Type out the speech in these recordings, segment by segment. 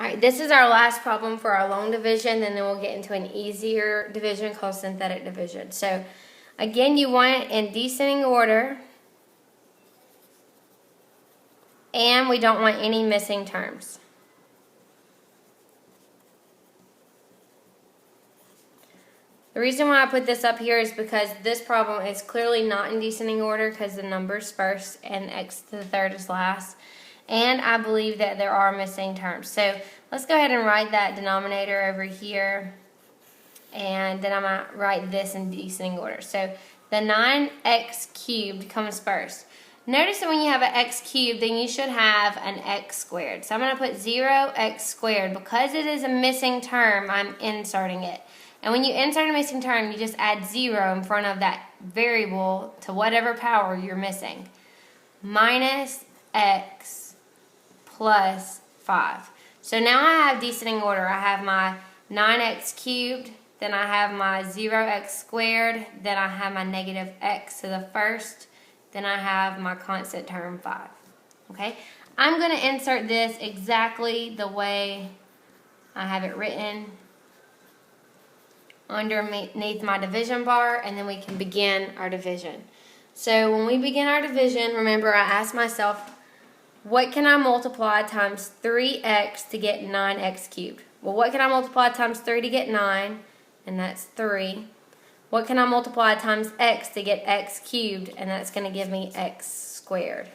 Alright, this is our last problem for our long division, and then we'll get into an easier division called synthetic division. So, again, you want it in descending order, and we don't want any missing terms. The reason why I put this up here is because this problem is clearly not in descending order because the number's first and x to the third is last. And I believe that there are missing terms. So let's go ahead and write that denominator over here. And then I'm going to write this in descending order. So the 9x cubed comes first. Notice that when you have an x cubed, then you should have an x squared. So I'm going to put 0x squared. Because it is a missing term, I'm inserting it. And when you insert a missing term, you just add 0 in front of that variable to whatever power you're missing. Minus x plus 5. So now I have descending order. I have my 9x cubed, then I have my 0x squared, then I have my negative x to the first, then I have my constant term 5. Okay? I'm going to insert this exactly the way I have it written underneath my division bar, and then we can begin our division. So when we begin our division, remember I asked myself, what can I multiply times 3x to get 9x cubed? Well, what can I multiply times 3 to get 9? And that's 3. What can I multiply times x to get x cubed? And that's going to give me x squared.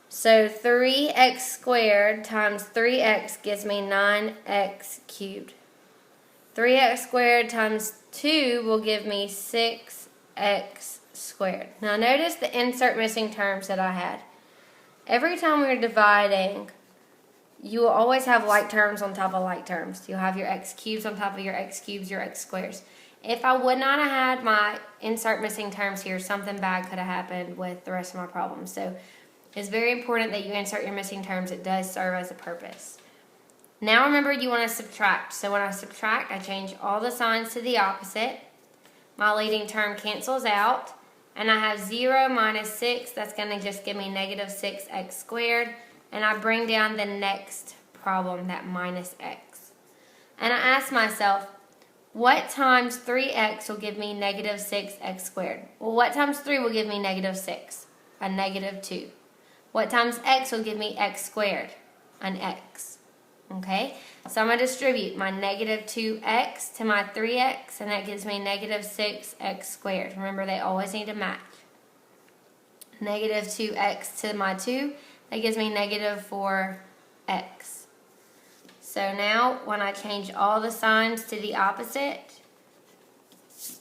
So 3x squared times 3x gives me 9x cubed. 3x squared times 2 will give me 6x squared. Now notice the insert missing terms that I had. Every time we're dividing, you will always have like terms on top of like terms. You'll have your x cubes on top of your x cubes, your x squares. If I would not have had my insert missing terms here, something bad could have happened with the rest of my problem. So it's very important that you insert your missing terms. It does serve as a purpose. Now remember, you want to subtract. So when I subtract, I change all the signs to the opposite. My leading term cancels out. And I have 0 minus 6. That's going to just give me negative 6x squared. And I bring down the next problem, that minus x. And I ask myself, what times 3x will give me negative 6x squared? Well, what times 3 will give me negative 6? A negative 2. What times x will give me x squared? An x. Okay, so I'm going to distribute my negative 2x to my 3x, and that gives me negative 6x squared. Remember, they always need to match. Negative 2x to my 2, that gives me negative 4x. So now, when I change all the signs to the opposite,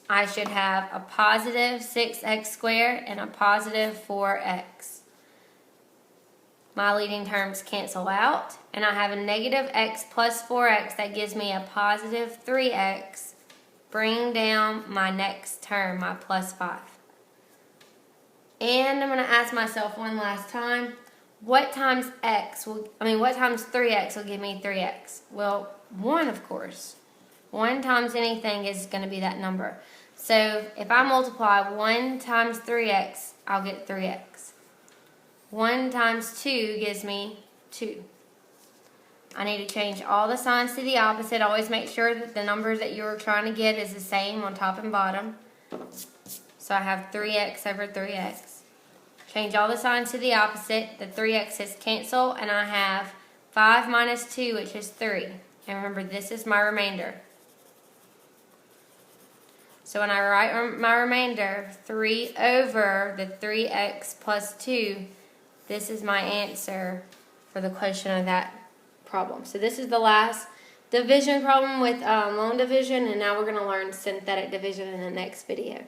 I should have a positive 6x squared and a positive 4x. My leading terms cancel out, and I have a negative x plus 4x that gives me a positive 3x, bringing down my next term, my plus 5. And I'm going to ask myself one last time, what times 3x will give me 3x? Well, 1, of course. 1 times anything is going to be that number. So if I multiply 1 times 3x, I'll get 3x. 1 times 2 gives me 2. I need to change all the signs to the opposite. Always make sure that the number that you're trying to get is the same on top and bottom. So I have 3x over 3x. Change all the signs to the opposite. The 3x's cancel, and I have 5 minus 2, which is 3. And remember, this is my remainder. So when I write my remainder, 3 over the 3x plus 2, this is my answer for the question of that problem. So this is the last division problem with long division, and now we're going to learn synthetic division in the next video.